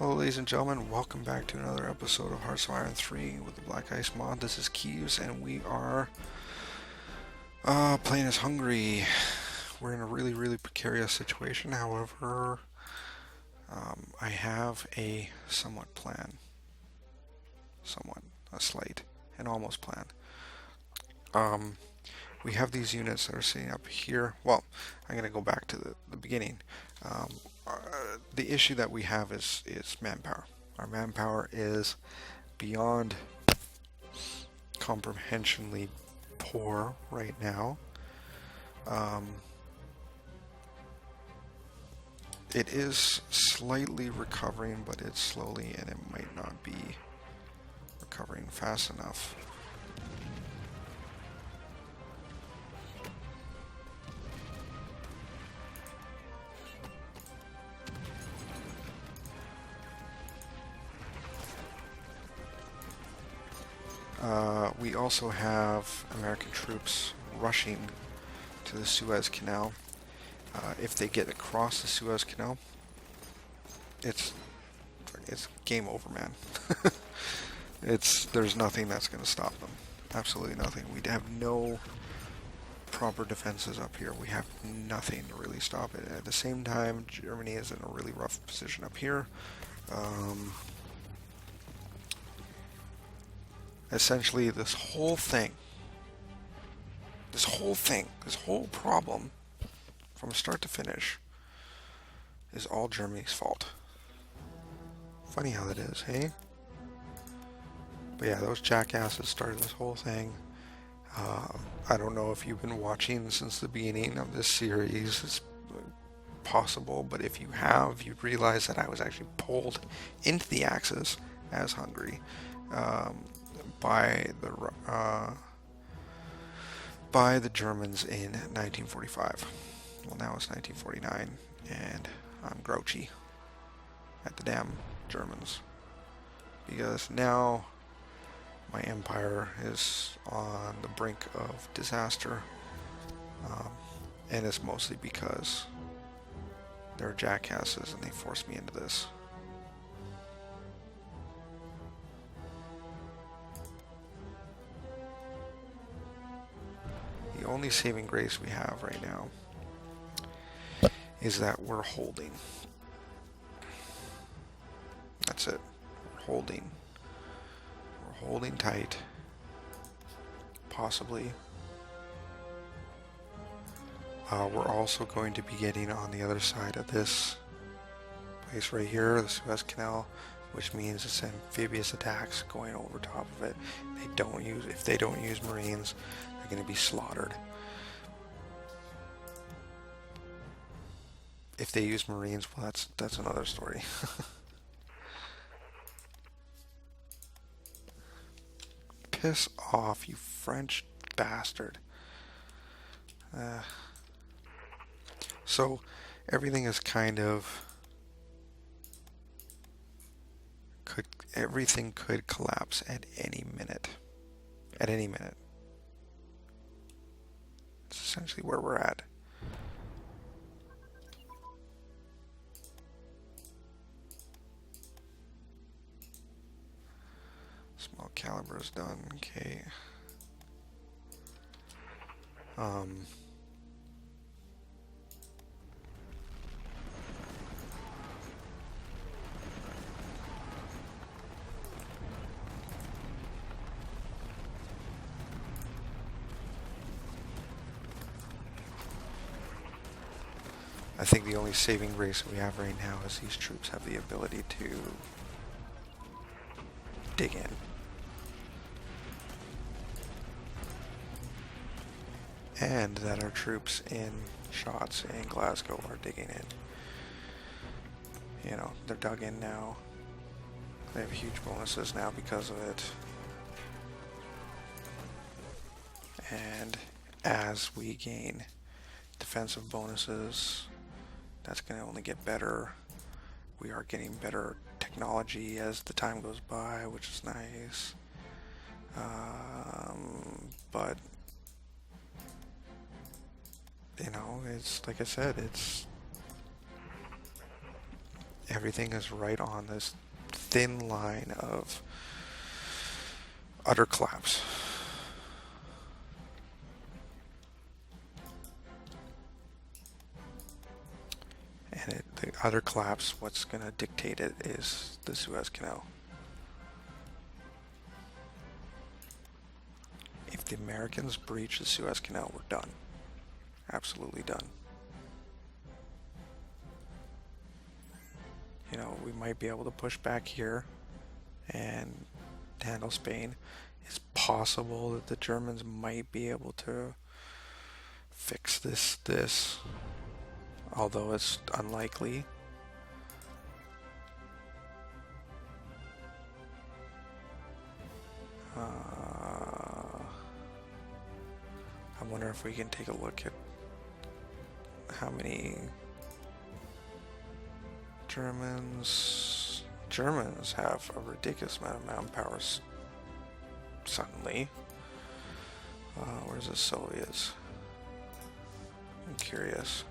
Hello ladies and gentlemen, welcome back to another episode of Hearts of Iron 3 with the BlackICE mod. This is Keeves and we are playing as Hungary. We're in a really precarious situation, however, I have a somewhat plan. A slight, an almost plan. We have these units that are sitting up here. Well, I'm going to go back to the beginning. The issue that we have is manpower. Our manpower is beyond comprehensionly poor right now. It is slightly recovering, but it's slowly, and it might not be recovering fast enough. We also have American troops rushing to the Suez Canal. If they get across the Suez Canal, it's game over, man. There's nothing that's going to stop them. Absolutely nothing. We have no proper defenses up here. We have nothing to really stop it. At the same time, Germany is in a really rough position up here. Essentially, this whole problem, from start to finish, is all Germany's fault. Funny how that is, hey? But yeah, those jackasses started this whole thing. I don't know if you've been watching since the beginning of this series. It's possible, but if you have, you'd realize that I was actually pulled into the Axis as Hungary. By the Germans in 1945. Well, now it's 1949, and I'm grouchy at the damn Germans because now my empire is on the brink of disaster, and it's mostly because they're jackasses and they forced me into this. The only saving grace we have right now is that we're holding. That's it. We're holding. We're holding tight. Possibly. We're also going to be getting on the other side of this place right here, the Suez Canal, which means it's amphibious attacks going over top of it. If they don't use Marines, they're going to be slaughtered. If they use Marines, well, that's another story. Piss off, you French bastard. So everything is kind of everything could collapse at any minute. At any minute. It's essentially where we're at. Small caliber is done. Okay. I think the only saving grace we have right now is these troops have the ability to dig in. And that our troops in shots in Glasgow are digging in. You know, they're dug in now. They have huge bonuses now because of it. And as we gain defensive bonuses, that's going to only get better. We are getting better technology as the time goes by, which is nice. But you know, it's like I said, Everything is right on this thin line of utter collapse. And the utter collapse, what's going to dictate it is the Suez Canal. If the Americans breach the Suez Canal, we're done. Absolutely done. You know, we might be able to push back here and handle Spain. It's possible that the Germans might be able to fix this, although it's unlikely. I wonder if we can take a look at how many Germans have a ridiculous amount of manpower suddenly. Where's the Soviets? I'm curious.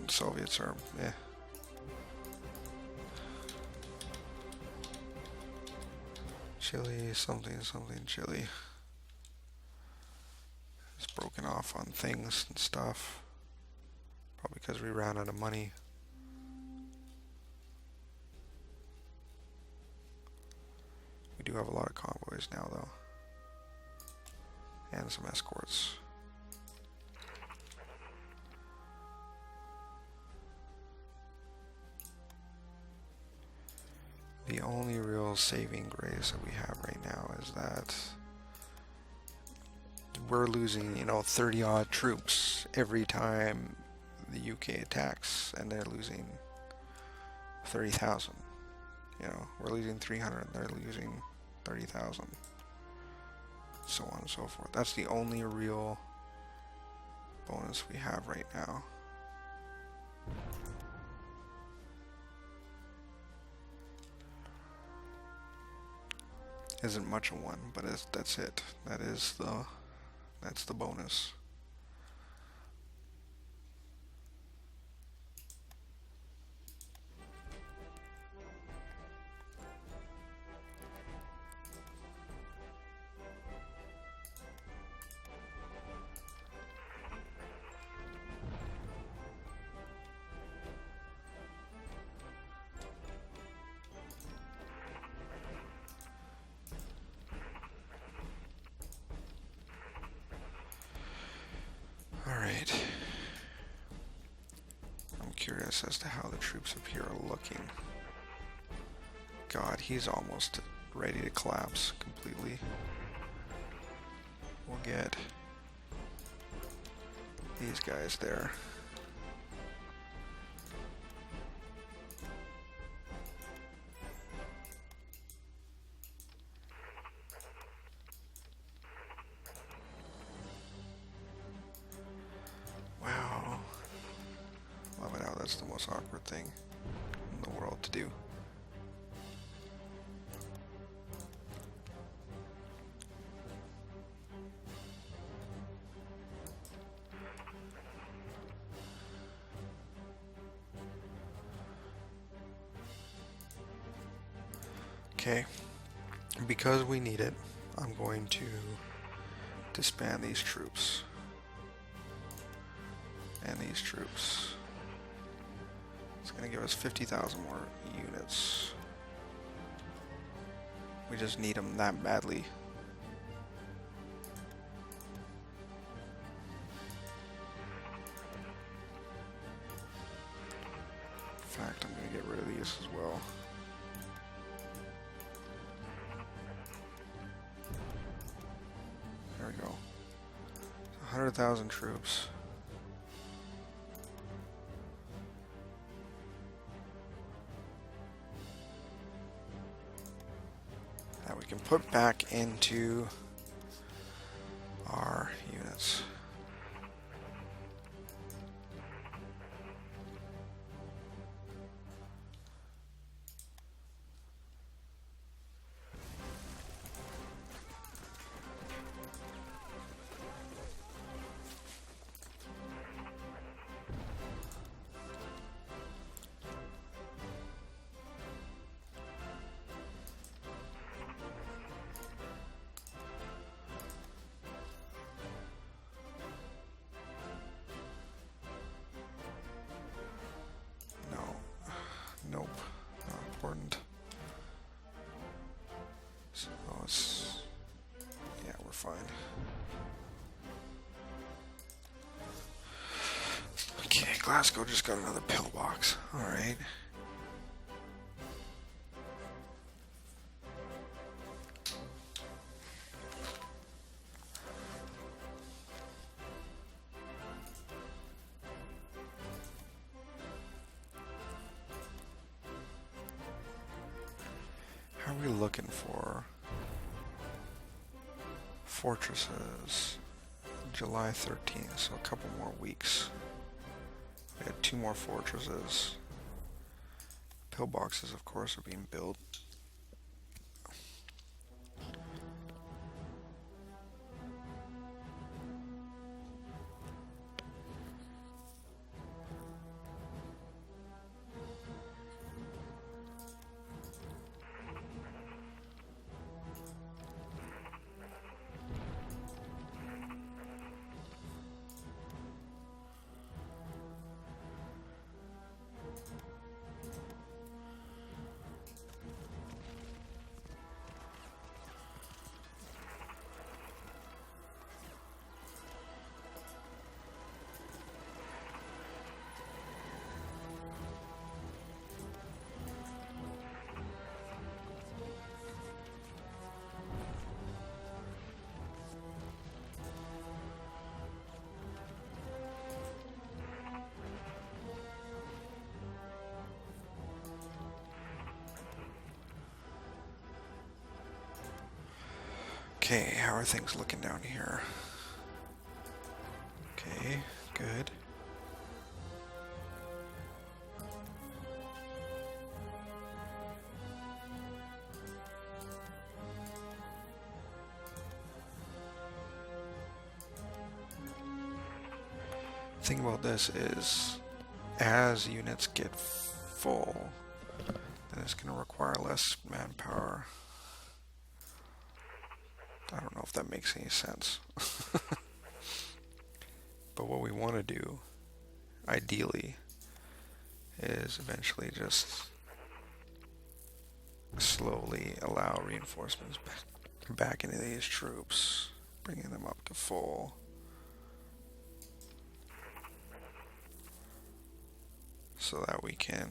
Soviets are, yeah. Chile, something, Chile. It's broken off on things and stuff. Probably because we ran out of money. We do have a lot of convoys now, though. And some escorts. The only real saving grace that we have right now is that we're losing, 30 odd troops every time the UK attacks, and they're losing 30,000. We're losing 300, and they're losing 30,000. So on and so forth. That's the only real bonus we have right now. Isn't much of one, but that's it. That's the bonus. Alright. I'm curious as to how the troops up here are looking. God, he's almost ready to collapse completely. We'll get these guys there. Wow. Love it how that's the most awkward thing in the world to do. Okay, because we need it, I'm going to disband these troops and these troops. It's going to give us 50,000 more units. We just need them that badly. In fact, I'm going to get rid of these as well. There we go. 100,000 troops. That we can put back into our units. fine. Okay, Glasgow just got another pillbox. Alright. How are we looking for fortresses? July 13th, so a couple more weeks. We had 2 more fortresses. Pillboxes, of course, are being built. Okay, how are things looking down here? Okay, good. Thing about this is, as units get full, then it's going to require less manpower. I don't know if that makes any sense. But what we want to do, ideally, is eventually just slowly allow reinforcements back into these troops, bringing them up to full. So that we can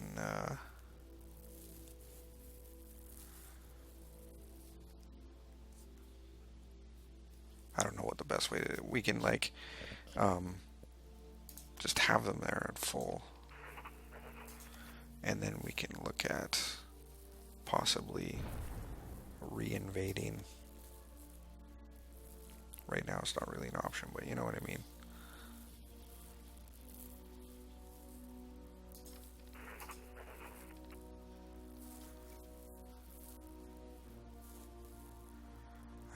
I don't know what the best way to, we can like just have them there at full, and then we can look at possibly re-invading. Right now it's not really an option, but you know what I mean.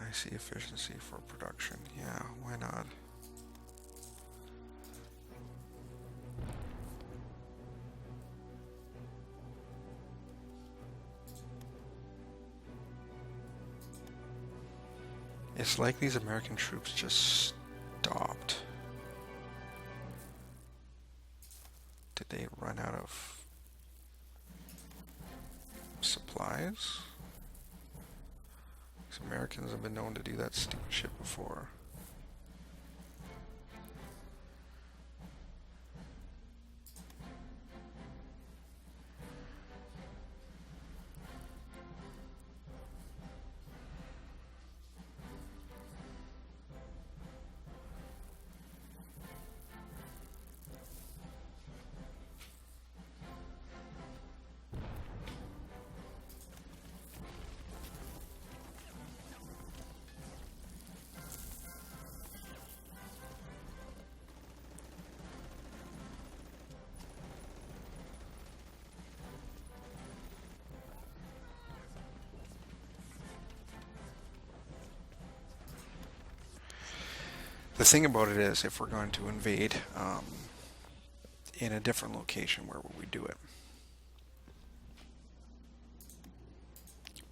I see efficiency for production. Yeah, why not? It's like these American troops just stopped. Did they run out of supplies? Because Americans have been known to do that stupid shit before. The thing about it is, if we're going to invade in a different location, where would we do it?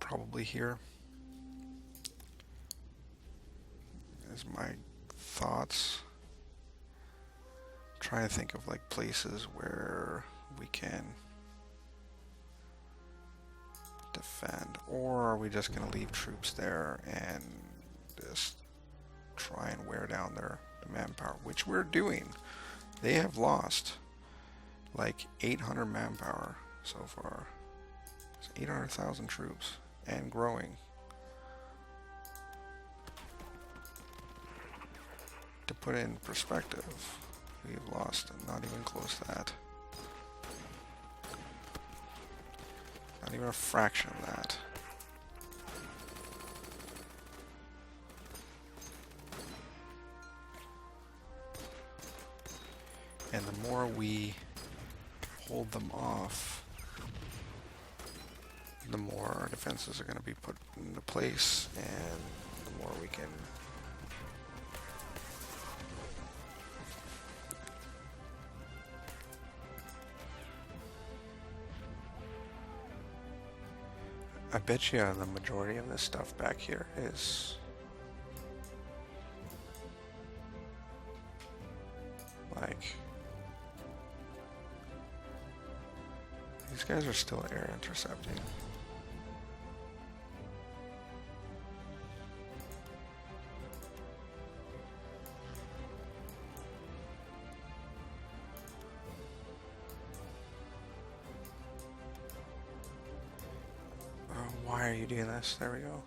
Probably here. Is my thoughts. Trying to think of like places where we can defend, or are we just going to leave troops there and just try and wear down their manpower, which we're doing. They have lost like 800 manpower so far. It's 800,000 troops and growing. To put it in perspective, we've lost not even close to that. Not even a fraction of that. And the more we hold them off, the more our defenses are going to be put into place, and the more we can I bet you the majority of this stuff back here is like these guys are still air intercepting. Why are you doing this? There we go.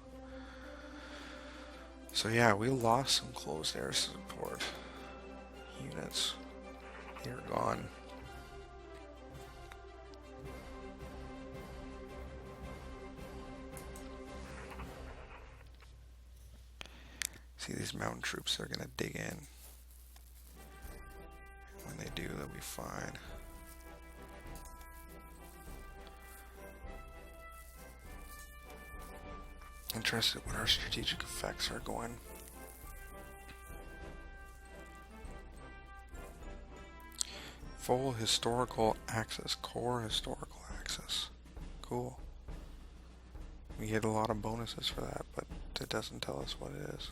So yeah, we lost some closed air support units. They're gone. See, these mountain troops are gonna dig in. When they do, they'll be fine. Interested what our strategic effects are going. Full historical access, core historical access. Cool. We get a lot of bonuses for that, but it doesn't tell us what it is.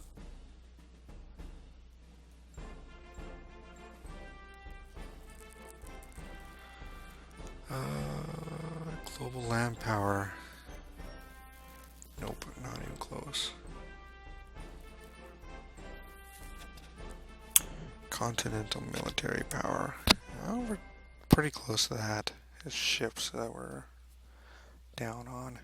Global land power. Nope, not even close. Continental military power. Well, we're pretty close to that. It's ships that we're down on.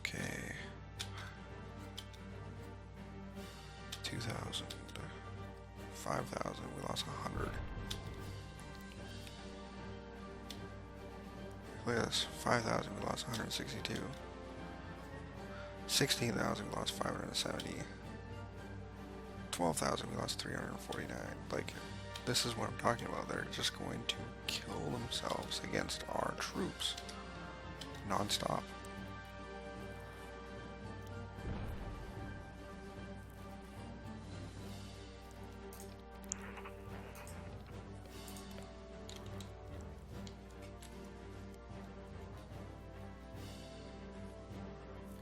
Okay. 2,000. 5,000. We lost 100. Look at this. 5,000. We lost 162. 16,000. We lost 570. 12,000. We lost 349. Like, this is what I'm talking about. They're just going to kill themselves against our troops. Non-stop.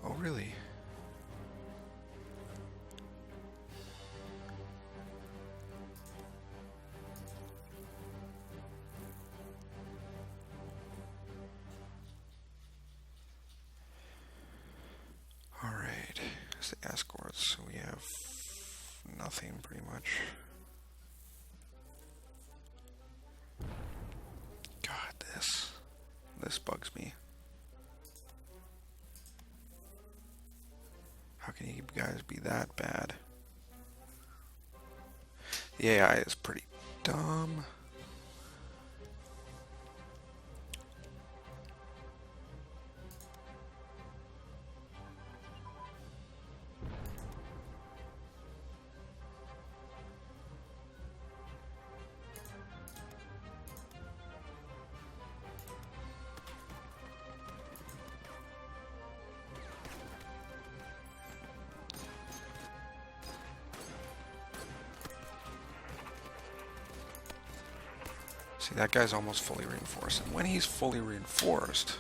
Oh, really? All right. It's the escorts. So we have nothing pretty much. God, this bugs me. How can you guys be that bad? The AI is pretty dumb. See, that guy's almost fully reinforced. And when he's fully reinforced,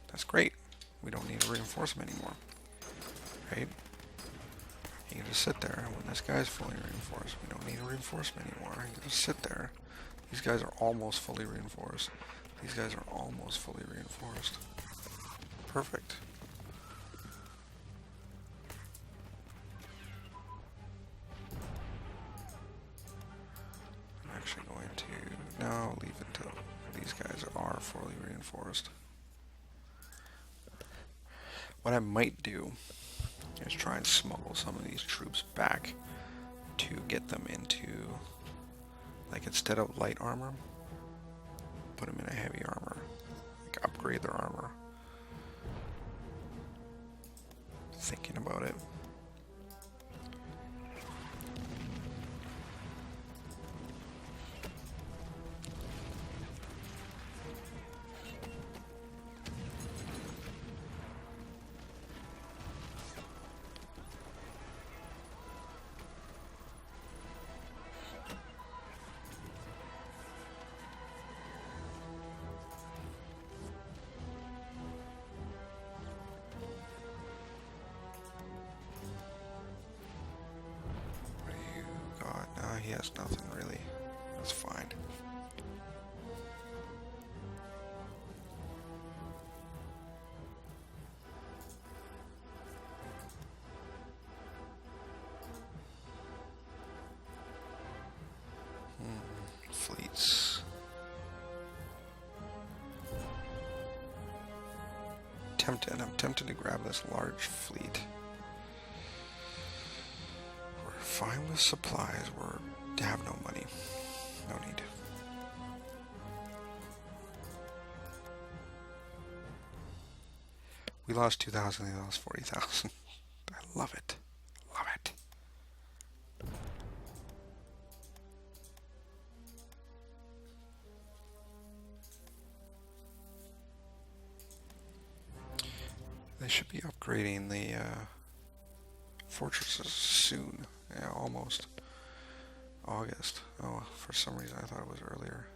that's great. We don't need to reinforce him anymore. Right? He can just sit there. When this guy's fully reinforced, we don't need to reinforce him anymore. He can just sit there. These guys are almost fully reinforced. These guys are almost fully reinforced. Perfect. I'm actually going to now leave it until these guys are fully reinforced. What I might do is try and smuggle some of these troops back to get them into, like, instead of light armor, put them in a heavy armor, like upgrade their armor. Thinking about it. He has nothing really. That's fine. Fleets. I'm tempted to grab this large fleet. We're fine with supplies. We're have no money. No need. We lost 2,000, they lost 40,000. I love it. Love it. They should be upgrading the fortresses soon. Yeah, almost. August. Oh, for some reason I thought it was earlier.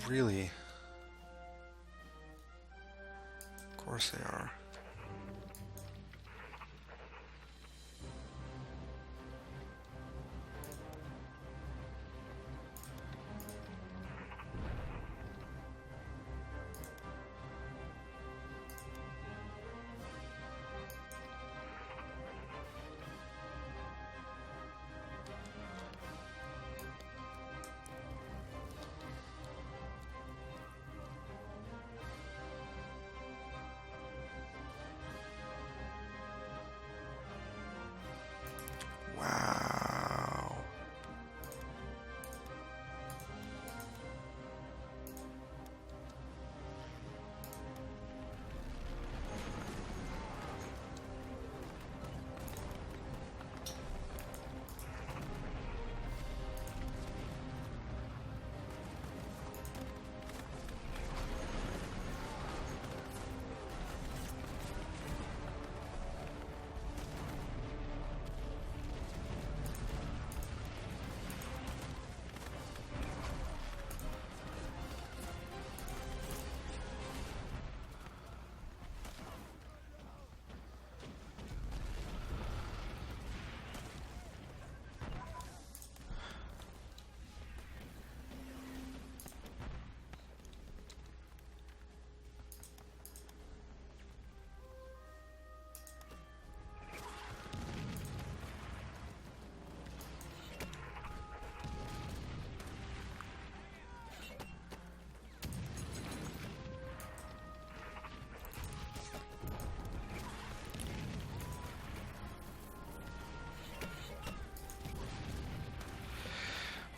Really? Of course they are. Wow.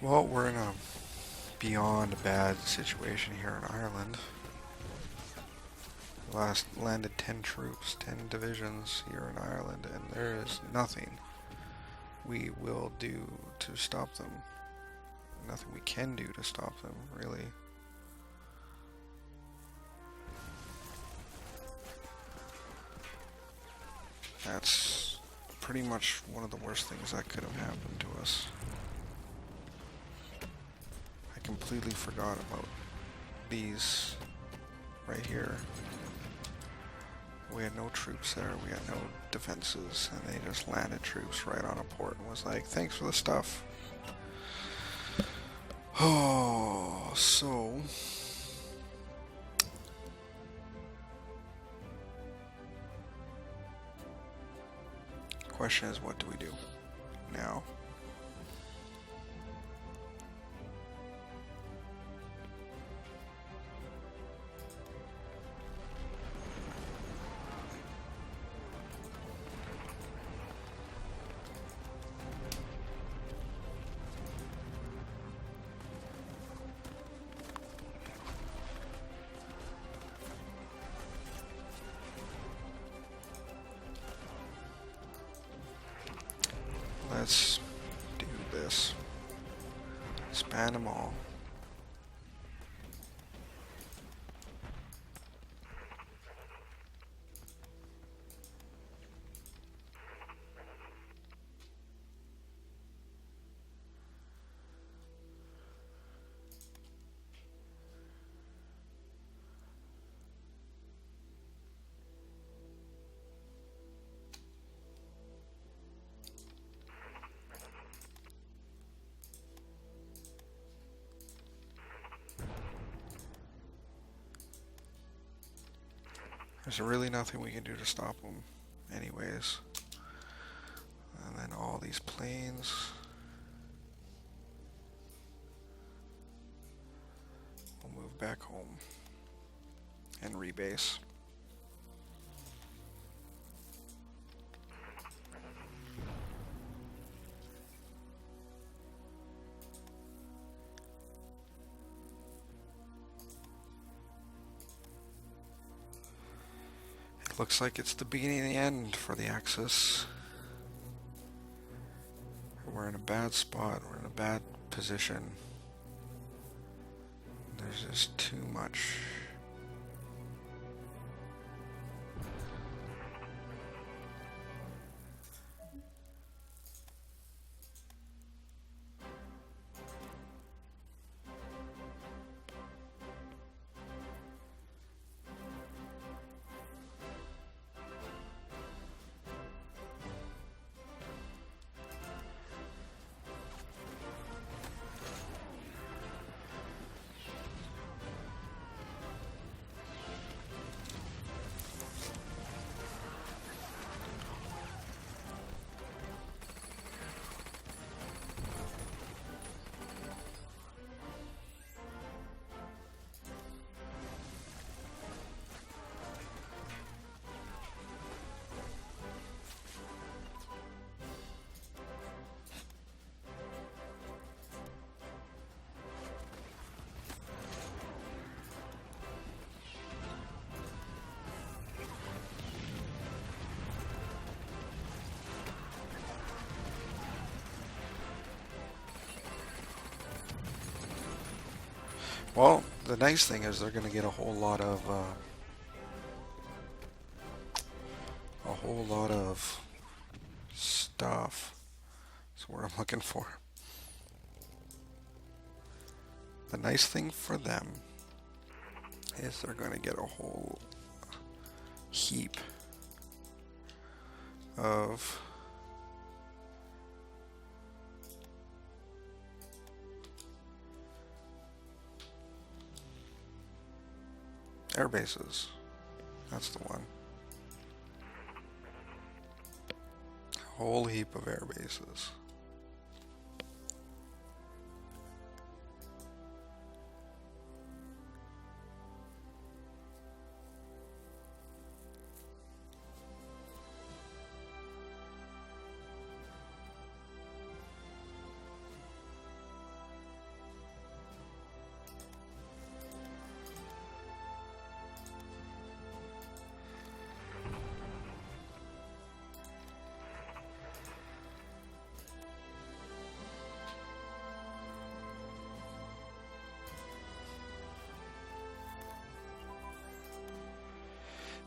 Well, we're in a beyond bad situation here in Ireland. Landed 10 troops, 10 divisions here in Ireland, and there is nothing we will do to stop them. Nothing we can do to stop them, really. That's pretty much one of the worst things that could have happened to us. I completely forgot about these right here. We had no troops there, we had no defenses, and they just landed troops right on a port and was like, thanks for the stuff. Oh, so... question is, what do we do now? Let's do this. Span them all. There's really nothing we can do to stop them anyways. And then all these planes. We'll move back home and rebase. Looks like it's the beginning and the end for the Axis. We're in a bad spot. We're in a bad position. There's just too much. Well, the nice thing is they're going to get a whole lot of stuff. That's what I'm looking for. The nice thing for them is they're going to get a whole heap of air bases. That's the one. A whole heap of air bases.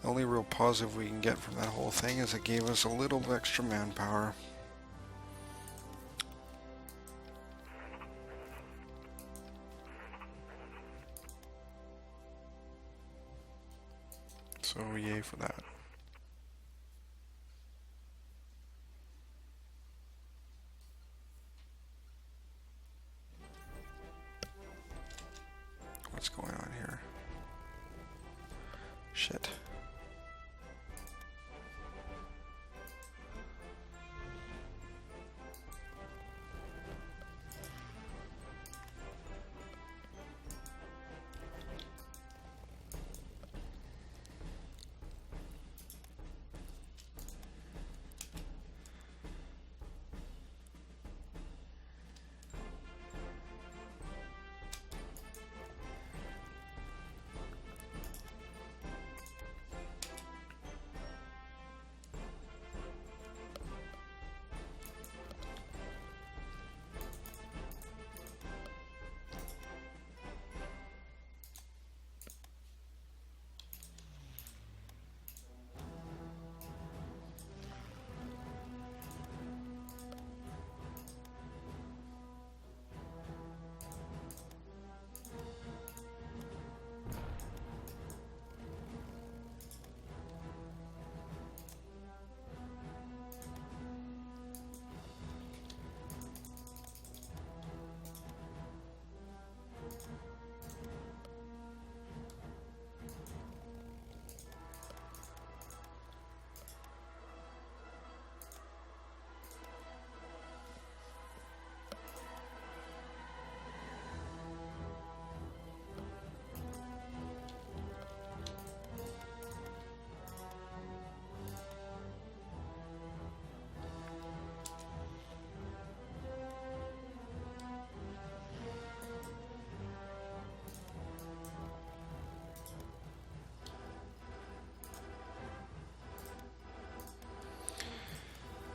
The only real positive we can get from that whole thing is it gave us a little extra manpower. So yay for that. What's going on here? Shit.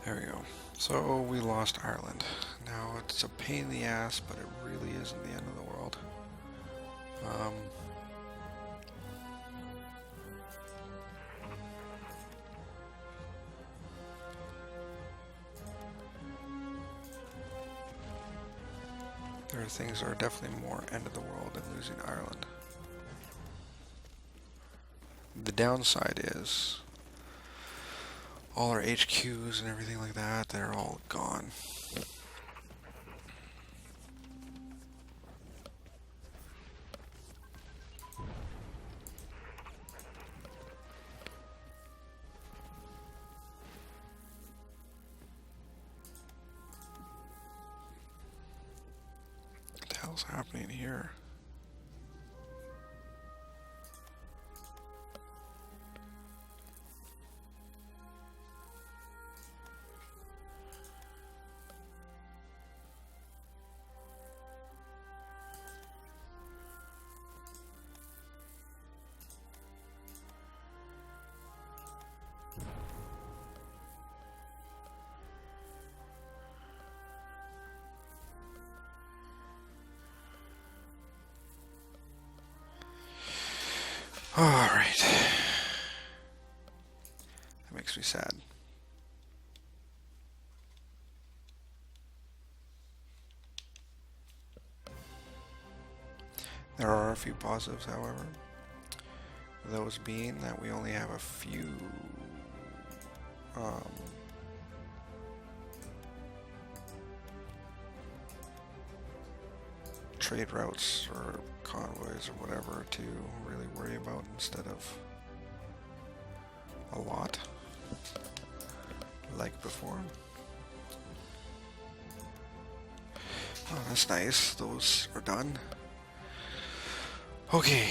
There we go. So we lost Ireland. Now it's a pain in the ass, but it really isn't the end of the world. There are things that are definitely more end of the world than losing Ireland. The downside is all our HQs and everything like that, they're all gone. What the hell's happening here? Alright. That makes me sad. There are a few positives, however. Those being that we only have a few trade routes or convoys or whatever to really worry about instead of a lot like before. Oh, that's nice. Those are done. Okay,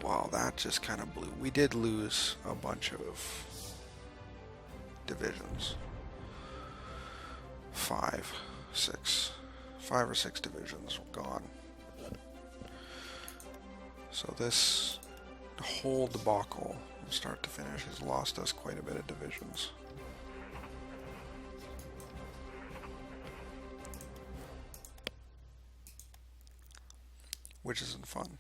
wow, that just kind of blew. We did lose a bunch of divisions. 5 or 6 divisions were gone. So this whole debacle from start to finish has lost us quite a bit of divisions. Which isn't fun.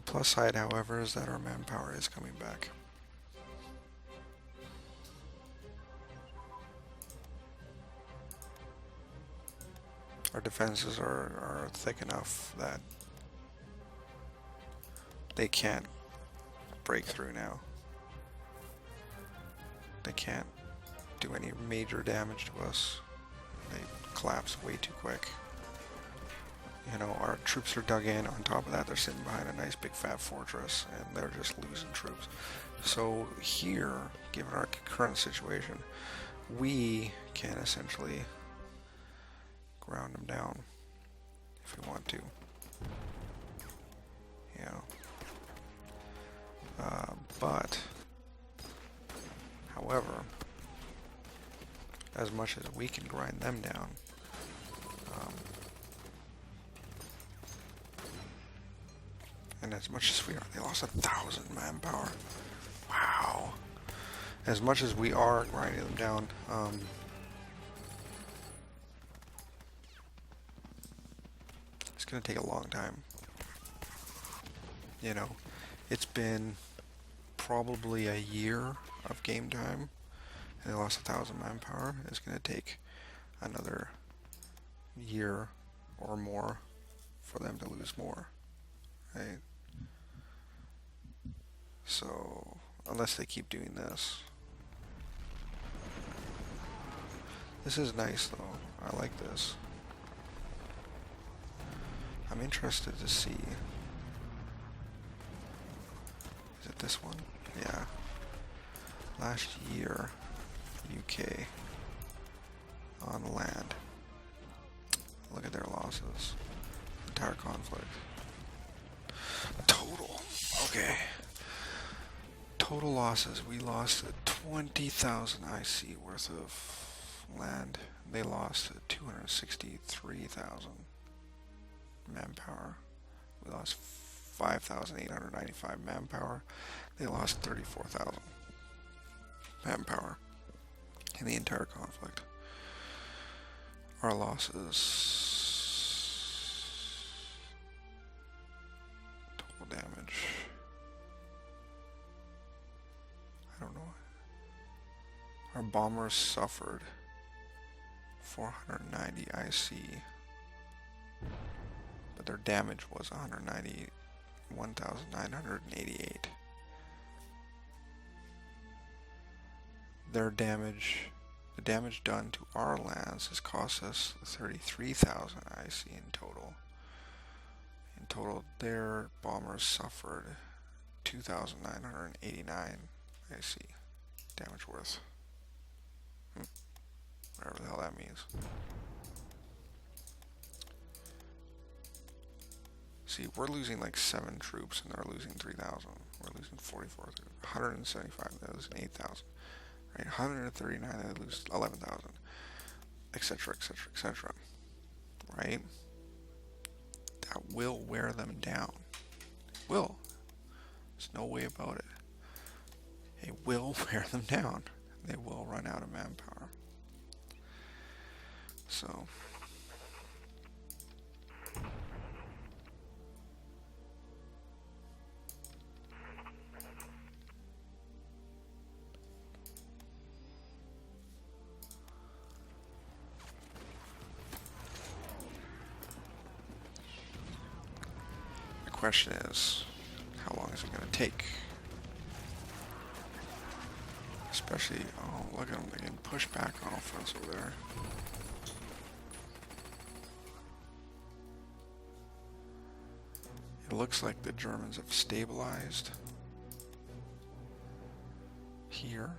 Plus side, however, is that our manpower is coming back. Our defenses are thick enough that they can't break through now. They can't do any major damage to us. They collapse way too quick. You know, our troops are dug in. On top of that, they're sitting behind a nice big fat fortress, and they're just losing troops. So here, given our current situation, we can essentially ground them down if we want to. Yeah. But, however, as much as we can grind them down, and as much as we are, they lost 1,000 manpower. Wow. As much as we are grinding them down, it's going to take a long time. You know, it's been probably a year of game time, and they lost 1,000 manpower. It's going to take another year or more for them to lose more, right? So, unless they keep doing this. This is nice though. I like this. I'm interested to see. Is it this one? Yeah. Last year, UK on land. Look at their losses. Entire conflict. Total. Okay. Total losses. We lost 20,000 IC worth of land. They lost 263,000 manpower. We lost 5,895 manpower. They lost 34,000 manpower in the entire conflict. Our losses, total damage, I don't know. Our bombers suffered 490 IC, but their damage was 191,988. Their damage, the damage done to our lands has cost us 33,000 IC in total. In total, their bombers suffered 2,989 IC damage worth. Whatever the hell that means. See, we're losing like 7 troops and they're losing 3,000. We're losing 44, 175, they're losing 8,000. Right, 139, they lose 11,000, etc., etc., etc. Right? That will wear them down. It will. There's no way about it. It will wear them down. They will run out of manpower. So, the question is, how long is it going to take? Especially, oh, look at them, they're getting pushed back on all fronts over there. It looks like the Germans have stabilized here.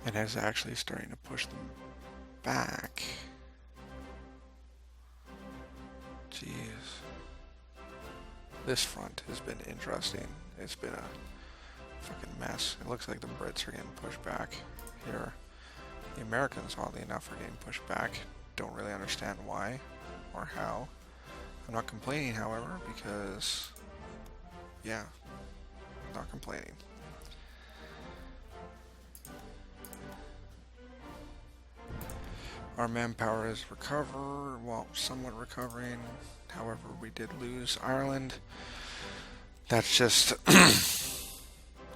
And is actually starting to push them back. Jeez. This front has been interesting. It's been a fucking mess. It looks like the Brits are getting pushed back here. The Americans, oddly enough, are getting pushed back. Don't really understand why or how. I'm not complaining, however, because, yeah, not complaining. Our manpower is well, somewhat recovering. However, we did lose Ireland. That's just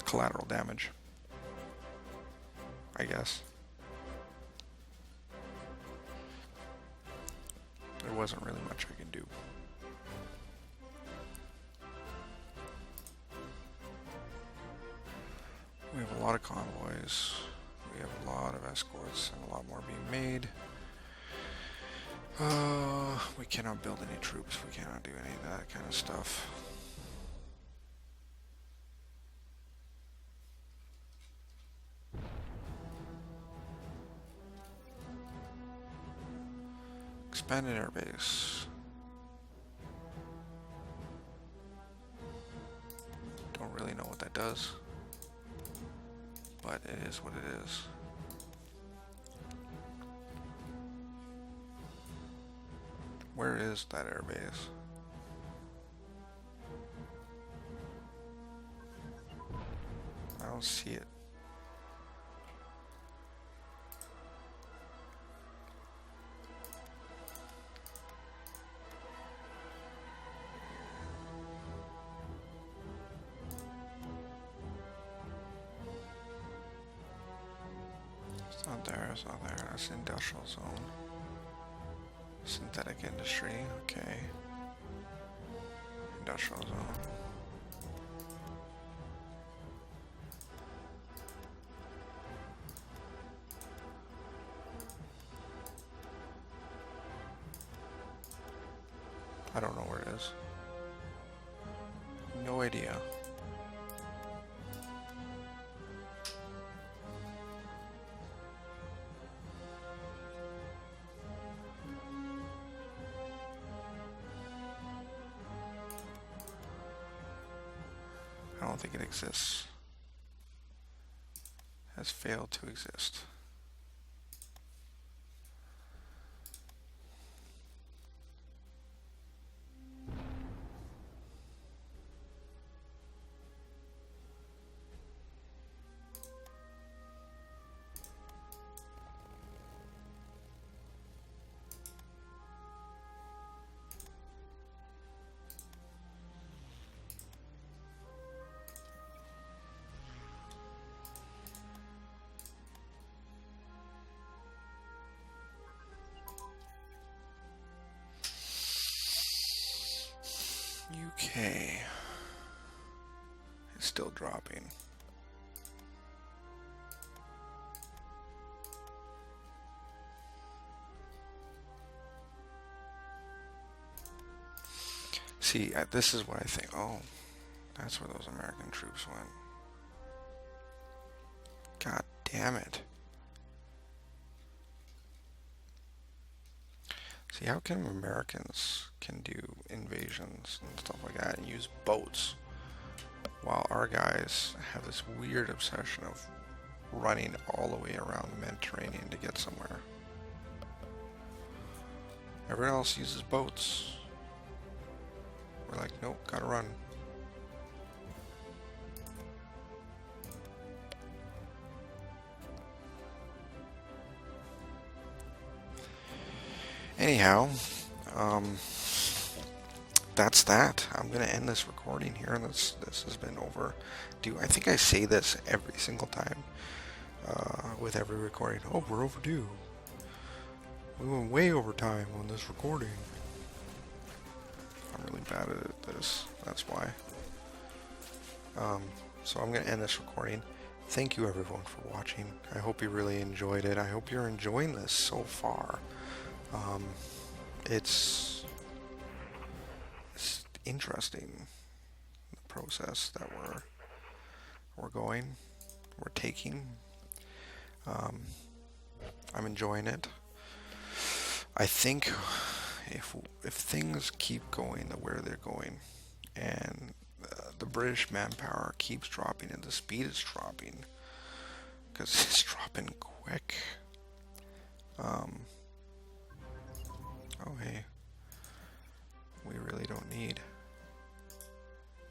collateral damage, I guess. There wasn't really much I can do. We have a lot of convoys. We have a lot of escorts and a lot more being made. We cannot build any troops. We cannot do any of that kind of stuff. Expanded airbase. Don't really know what that does, but it is what it is. Where is that airbase? I don't see it. It's not there, it's not there. That's industrial zone. Synthetic industry, okay. Industrial zone. I don't know where it is. No idea. I don't think it exists. Has failed to exist. UK is still dropping. See, this is what I think. Oh, that's where those American troops went. God damn it. See, how come Americans can do invasions and stuff like that and use boats, while our guys have this weird obsession of running all the way around the Mediterranean to get somewhere? Everyone else uses boats. We're like, nope, gotta run. Anyhow, that's that. I'm gonna end this recording here, and this has been overdue. I think I say this every single time with every recording. Oh, we're overdue. We went way over time on this recording. I'm really bad at this. That's why. So I'm gonna end this recording. Thank you everyone for watching. I hope you really enjoyed it. I hope you're enjoying this so far. It's interesting, the process that we're taking. I'm enjoying it. I think if things keep going the way they're going, and the British manpower keeps dropping and the speed is dropping, because it's dropping quick. Oh hey, we really don't need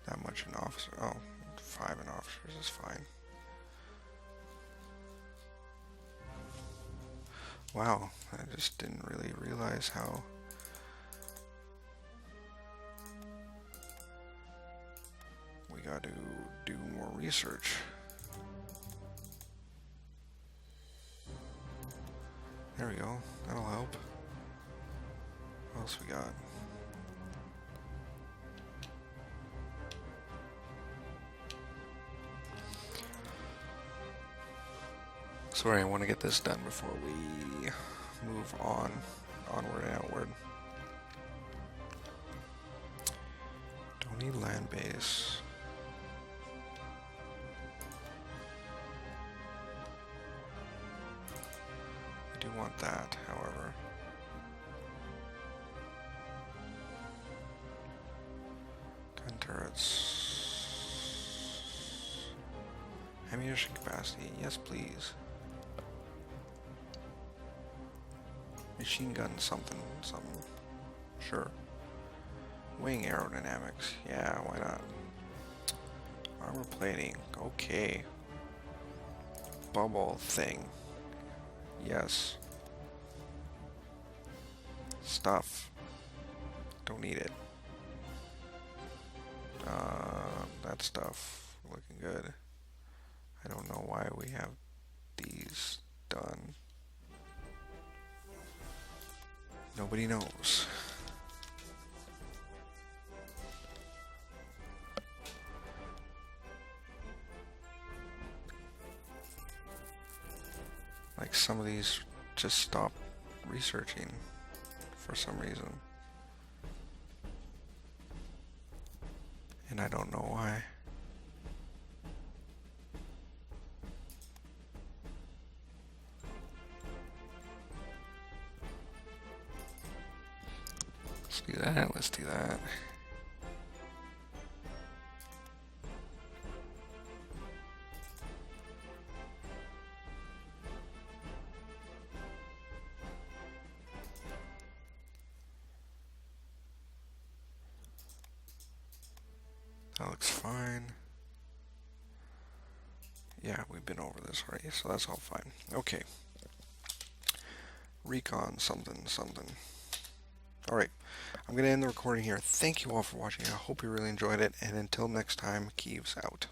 that much an officer. Oh, 5 in officers is fine. Wow, I just didn't really realize how we got to do more research. There we go, that'll help. What else we got? Sorry, I want to get this done before we move on, onward and outward. Don't need land base. I do want that, however. Gun turrets. Ammunition capacity, yes please. Machine gun something. Sure. Wing aerodynamics. Yeah, why not? Armor plating. Okay. Bubble thing. Yes. Stuff. Don't need it. That stuff. Looking good. I don't know why we have these done. Nobody knows. Like some of these just stop researching for some reason. And I don't know why. Let's do that, let's do that. That looks fine. Yeah, we've been over this already, so that's all fine. Okay. Recon something. Alright, I'm going to end the recording here. Thank you all for watching. I hope you really enjoyed it, and until next time, Kiev's out.